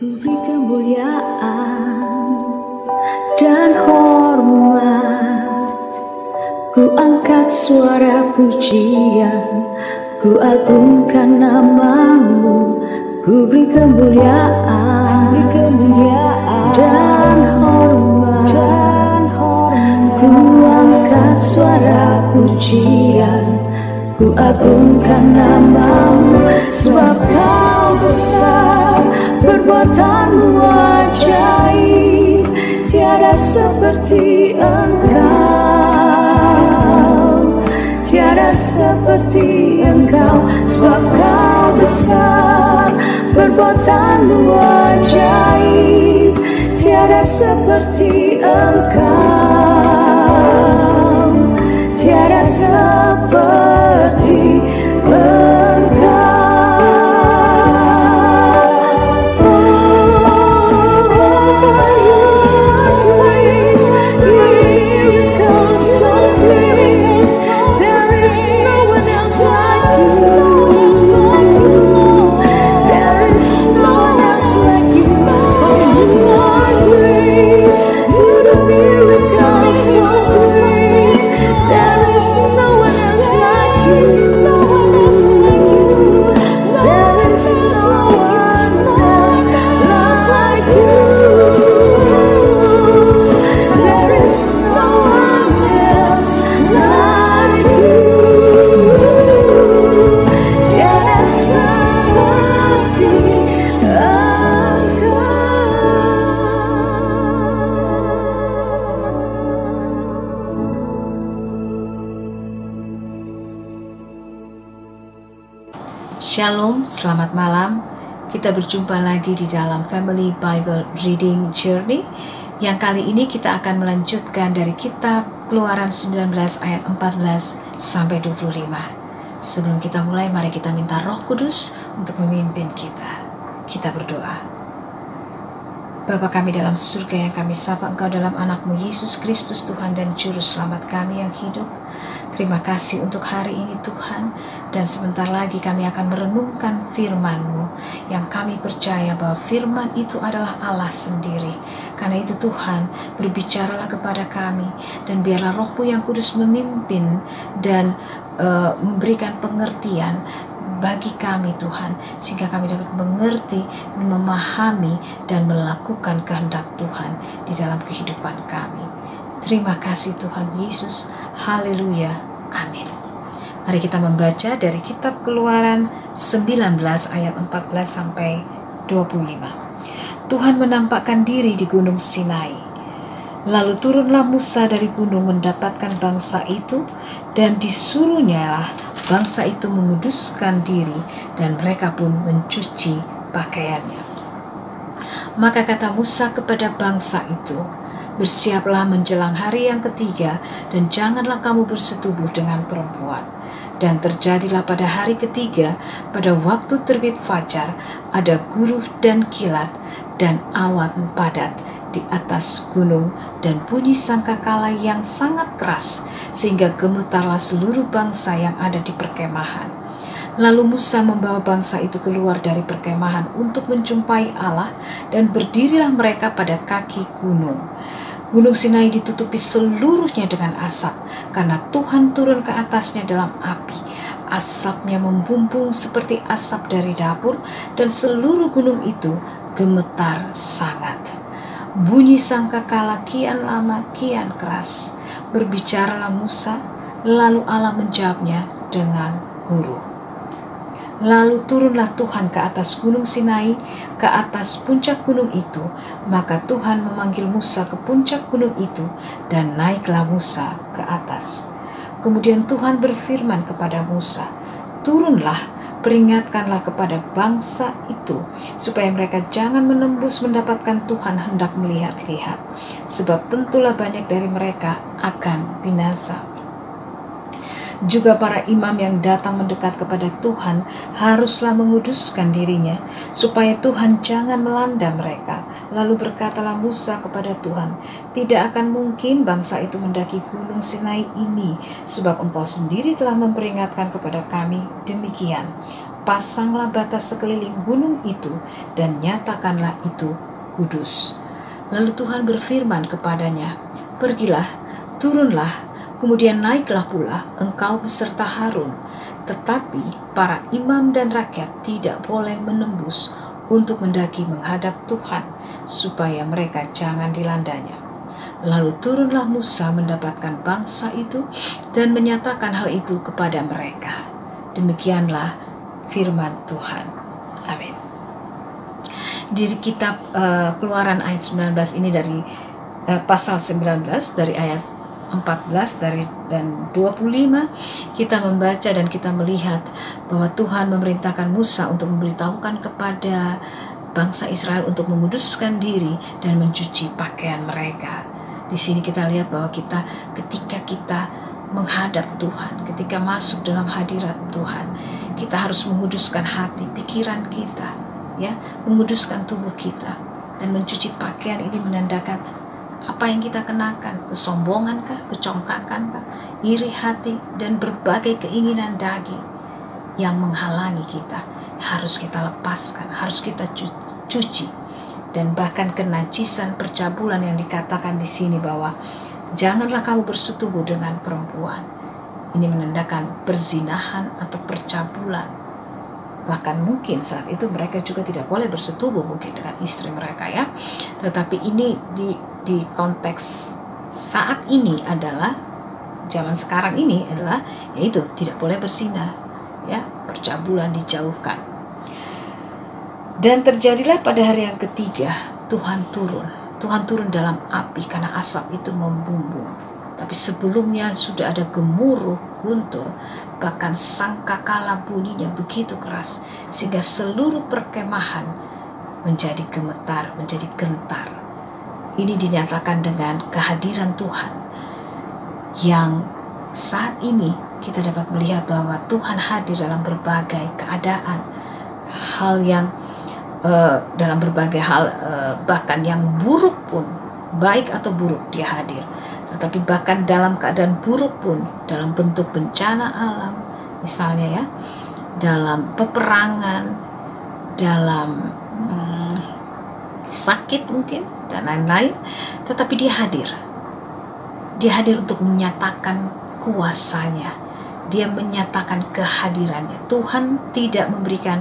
Ku beri kemuliaan dan hormat, ku angkat suara pujian, ku agungkan namamu. Ku beri kemuliaan dan hormat, ku angkat suara pujian, ku agungkan namamu. Sebab kau besar, perbuatanmu ajaib, tiada seperti engkau, tiada seperti engkau. Sebab kau besar, perbuatanmu ajaib, tiada seperti engkau, tiada seperti engkau. Shalom, selamat malam. Kita berjumpa lagi di dalam Family Bible Reading Journey, yang kali ini kita akan melanjutkan dari kitab Keluaran 19 ayat 14 sampai 25. Sebelum kita mulai, mari kita minta Roh Kudus untuk memimpin kita. Kita berdoa. Bapa kami dalam surga yang kami sapa Engkau dalam anakmu Yesus Kristus, Tuhan dan Juru Selamat kami yang hidup. Terima kasih untuk hari ini Tuhan, dan sebentar lagi kami akan merenungkan firman-Mu yang kami percaya bahwa firman itu adalah Allah sendiri. Karena itu Tuhan, berbicaralah kepada kami, dan biarlah Roh-Mu yang kudus memimpin dan memberikan pengertian bagi kami Tuhan, sehingga kami dapat mengerti, memahami, dan melakukan kehendak Tuhan di dalam kehidupan kami. Terima kasih Tuhan Yesus. Haleluya. Amin. Mari kita membaca dari kitab Keluaran 19 ayat 14 sampai 25. Tuhan menampakkan diri di Gunung Sinai. Lalu turunlah Musa dari gunung mendapatkan bangsa itu, dan disuruhnyalah bangsa itu menguduskan diri, dan mereka pun mencuci pakaiannya. Maka kata Musa kepada bangsa itu, bersiaplah menjelang hari yang ketiga, dan janganlah kamu bersetubuh dengan perempuan. Dan terjadilah pada hari ketiga, pada waktu terbit fajar, ada guruh dan kilat, dan awan padat di atas gunung, dan bunyi sangkakala yang sangat keras, sehingga gemetarlah seluruh bangsa yang ada di perkemahan. Lalu Musa membawa bangsa itu keluar dari perkemahan untuk menjumpai Allah, dan berdirilah mereka pada kaki gunung. Gunung Sinai ditutupi seluruhnya dengan asap, karena Tuhan turun ke atasnya dalam api. Asapnya membumbung seperti asap dari dapur, dan seluruh gunung itu gemetar sangat. Bunyi sangkakala kian lama kian keras. Berbicaralah Musa, lalu Allah menjawabnya dengan guruh. Lalu turunlah Tuhan ke atas gunung Sinai, ke atas puncak gunung itu. Maka Tuhan memanggil Musa ke puncak gunung itu, dan naiklah Musa ke atas. Kemudian Tuhan berfirman kepada Musa, turunlah, peringatkanlah kepada bangsa itu, supaya mereka jangan menembus mendapatkan Tuhan hendak melihat-lihat, sebab tentulah banyak dari mereka akan binasa. Juga para imam yang datang mendekat kepada Tuhan haruslah menguduskan dirinya, supaya Tuhan jangan melanda mereka. Lalu berkatalah Musa kepada Tuhan, tidak akan mungkin bangsa itu mendaki gunung Sinai ini, sebab Engkau sendiri telah memperingatkan kepada kami demikian. pasanglah batas sekeliling gunung itu dan nyatakanlah itu kudus. Lalu Tuhan berfirman kepadanya, pergilah, turunlah, kemudian naiklah pula engkau beserta Harun. Tetapi para imam dan rakyat tidak boleh menembus untuk mendaki menghadap Tuhan, supaya mereka jangan dilandanya. Lalu turunlah Musa mendapatkan bangsa itu dan menyatakan hal itu kepada mereka. Demikianlah firman Tuhan. Amin. Di kitab Keluaran ayat 19 ini dari pasal 19 dari ayat 14 dan 25 kita membaca dan kita melihat bahwa Tuhan memerintahkan Musa untuk memberitahukan kepada bangsa Israel untuk menguduskan diri dan mencuci pakaian mereka. Di sini kita lihat bahwa ketika kita menghadap Tuhan, ketika masuk dalam hadirat Tuhan, kita harus menguduskan hati, pikiran kita, ya, menguduskan tubuh kita. Dan mencuci pakaian ini menandakan apa yang kita kenakan, kesombongan kah, kecongkakan kah, iri hati, dan berbagai keinginan daging yang menghalangi kita. Harus kita lepaskan, harus kita cuci. Dan bahkan kenajisan percabulan yang dikatakan di sini bahwa janganlah kamu bersetubuh dengan perempuan. Ini menandakan perzinahan atau percabulan. Bahkan mungkin saat itu mereka juga tidak boleh bersetubuh mungkin dengan istri mereka, ya. Tetapi ini di konteks saat ini adalah zaman sekarang ini adalah yaitu tidak boleh berzina, ya, percabulan dijauhkan. Dan terjadilah pada hari yang ketiga Tuhan turun dalam api karena asap itu membumbung. Tapi sebelumnya sudah ada gemuruh guntur, bahkan sangkakala bunyinya begitu keras sehingga seluruh perkemahan menjadi gemetar, menjadi gentar. Ini dinyatakan dengan kehadiran Tuhan yang saat ini kita dapat melihat bahwa Tuhan hadir dalam berbagai keadaan, hal yang dalam berbagai hal, bahkan yang buruk pun, baik atau buruk dia hadir. Tetapi bahkan dalam keadaan buruk pun, dalam bentuk bencana alam, misalnya, ya, dalam peperangan, dalam sakit mungkin, dan lain-lain, tetapi dia hadir. Dia hadir untuk menyatakan kuasanya. Dia menyatakan kehadirannya. Tuhan tidak memberikan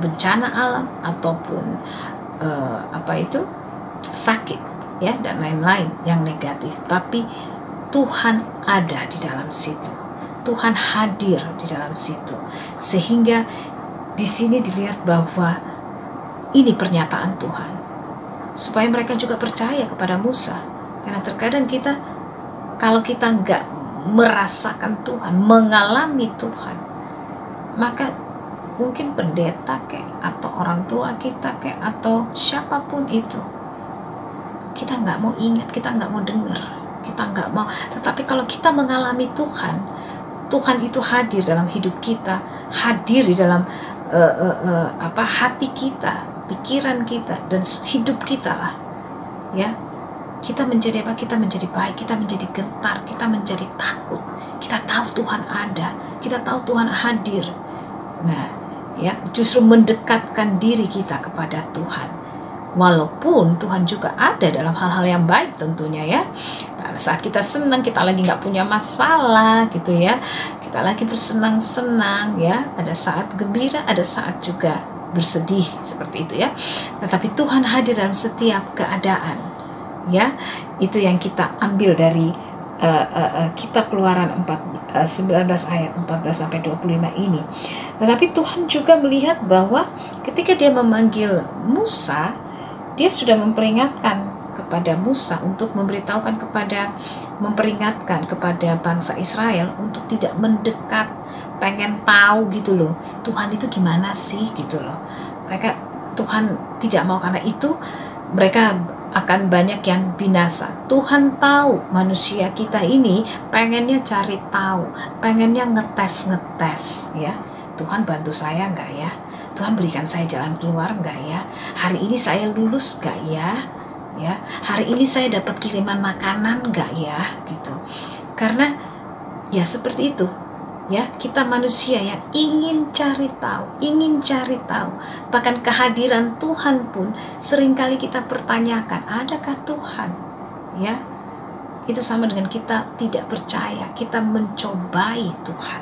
bencana alam ataupun sakit, ya, dan lain-lain yang negatif, tapi Tuhan ada di dalam situ. Tuhan hadir di dalam situ, sehingga di sini dilihat bahwa ini pernyataan Tuhan supaya mereka juga percaya kepada Musa. Karena terkadang kalau kita nggak merasakan Tuhan, mengalami Tuhan, maka mungkin pendeta atau orang tua kita atau siapapun itu, kita nggak mau ingat, kita nggak mau dengar, kita nggak mau. Tetapi kalau kita mengalami Tuhan, Tuhan itu hadir dalam hidup kita, hadir di dalam hati kita, pikiran kita, dan hidup kita lah, ya. Kita menjadi apa? Kita menjadi baik, kita menjadi gentar, kita menjadi takut. Kita tahu Tuhan ada, kita tahu Tuhan hadir. Nah, ya, justru mendekatkan diri kita kepada Tuhan. Walaupun Tuhan juga ada dalam hal-hal yang baik tentunya, ya. Nah, saat kita senang, kita lagi nggak punya masalah gitu, ya. Kita lagi bersenang-senang, ya. Ada saat gembira, ada saat juga bersedih seperti itu, ya. Tetapi Tuhan hadir dalam setiap keadaan, ya. Itu yang kita ambil dari kitab Keluaran 19 ayat 14-25 ini. Tetapi Tuhan juga melihat bahwa ketika dia memanggil Musa, dia sudah memperingatkan kepada Musa untuk memperingatkan kepada bangsa Israel untuk tidak mendekat, pengen tahu gitu loh, Tuhan itu gimana sih gitu loh. Tuhan tidak mau, karena itu mereka akan banyak yang binasa. Tuhan tahu manusia kita ini pengennya cari tahu, pengennya ngetes, ya. Tuhan bantu saya enggak ya? Tuhan berikan saya jalan keluar enggak ya? Hari ini saya lulus enggak ya? Ya, hari ini saya dapat kiriman makanan enggak ya? Gitu. Karena ya seperti itu. Ya, kita manusia yang ingin cari tahu, ingin cari tahu. Bahkan kehadiran Tuhan pun seringkali kita pertanyakan, adakah Tuhan? Ya, itu sama dengan kita tidak percaya, kita mencobai Tuhan.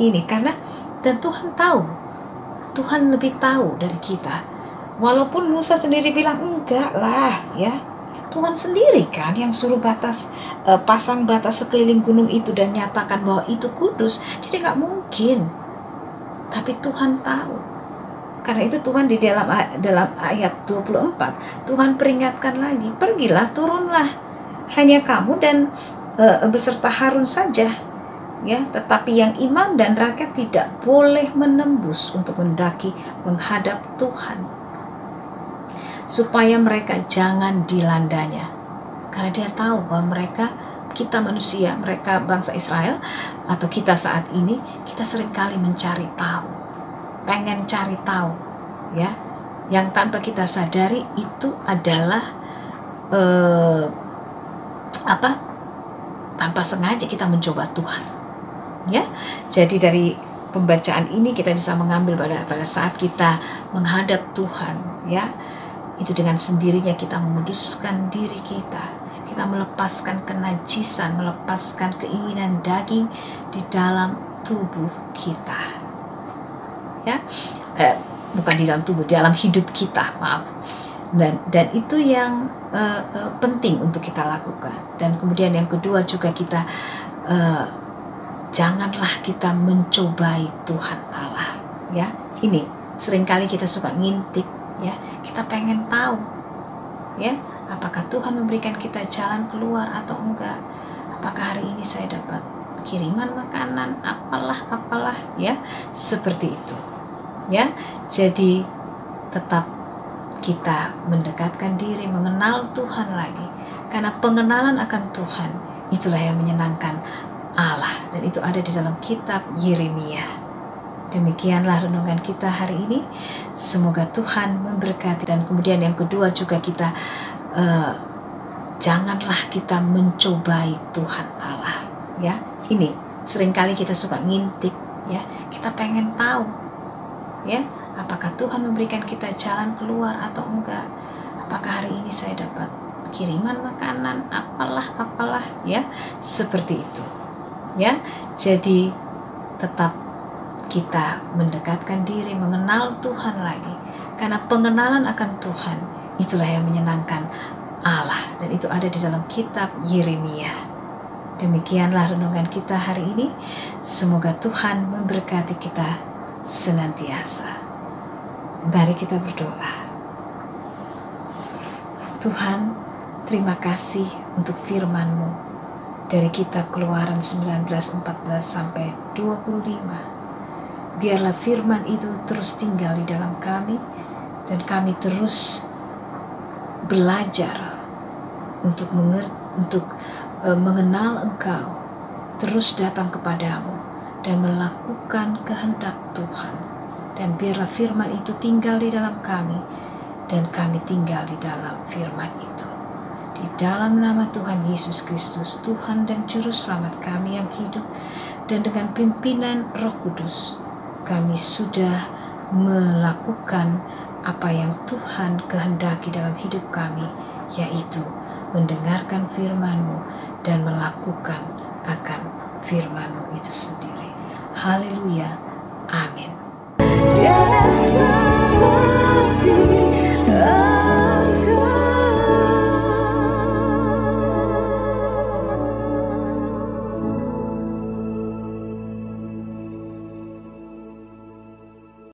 Ini karena, dan Tuhan tahu, Tuhan lebih tahu dari kita. Walaupun Musa sendiri bilang enggak lah, ya. Tuhan sendiri kan yang suruh pasang batas sekeliling gunung itu dan nyatakan bahwa itu kudus. Jadi nggak mungkin. Tapi Tuhan tahu. Karena itu Tuhan di dalam ayat 24, Tuhan peringatkan lagi, pergilah, turunlah, hanya kamu dan beserta Harun saja. Ya, tetapi yang imam dan rakyat tidak boleh menembus untuk mendaki menghadap Tuhan, supaya mereka jangan dilandanya. Karena dia tahu bahwa kita manusia, mereka bangsa Israel, atau kita saat ini, kita seringkali mencari tahu, pengen cari tahu, ya, yang tanpa kita sadari itu adalah tanpa sengaja kita mencoba Tuhan, ya. Jadi dari pembacaan ini kita bisa mengambil pada saat kita menghadap Tuhan, ya, itu dengan sendirinya kita menguduskan diri kita melepaskan kenajisan, melepaskan keinginan daging di dalam tubuh kita, ya, bukan di dalam tubuh, di dalam hidup kita, maaf. Dan itu yang penting untuk kita lakukan. Dan kemudian yang kedua juga kita janganlah kita mencobai Tuhan Allah, ya. Ini seringkali kita suka ngintip, ya, kita pengen tahu, ya, apakah Tuhan memberikan kita jalan keluar atau enggak, apakah hari ini saya dapat kiriman makanan, apalah, ya, seperti itu, ya. Jadi tetap kita mendekatkan diri, mengenal Tuhan lagi, karena pengenalan akan Tuhan itulah yang menyenangkan Allah, dan itu ada di dalam kitab Yeremia. Demikianlah renungan kita hari ini. Semoga Tuhan memberkati. Dan kemudian yang kedua juga kita janganlah kita mencobai Tuhan Allah, ya. Ini seringkali kita suka ngintip, ya, kita pengen tahu, ya, apakah Tuhan memberikan kita jalan keluar atau enggak, apakah hari ini saya dapat kiriman makanan, apalah, ya, seperti itu, ya. Jadi tetap kita mendekatkan diri, mengenal Tuhan lagi, karena pengenalan akan Tuhan itulah yang menyenangkan Allah, dan itu ada di dalam kitab Yeremia. Demikianlah renungan kita hari ini. Semoga Tuhan memberkati kita senantiasa. Mari kita berdoa. Tuhan, terima kasih untuk firman-Mu dari kitab Keluaran 19:14 sampai 25. Biarlah firman itu terus tinggal di dalam kami, dan kami terus belajar untuk mengenal Engkau, terus datang kepadamu dan melakukan kehendak Tuhan. Dan biarlah firman itu tinggal di dalam kami, dan kami tinggal di dalam firman itu. Di dalam nama Tuhan Yesus Kristus, Tuhan dan Juru Selamat kami yang hidup, dan dengan pimpinan Roh Kudus, kami sudah melakukan apa yang Tuhan kehendaki dalam hidup kami, yaitu mendengarkan firman-Mu dan melakukan akan firman-Mu itu sendiri. Haleluya. Amin.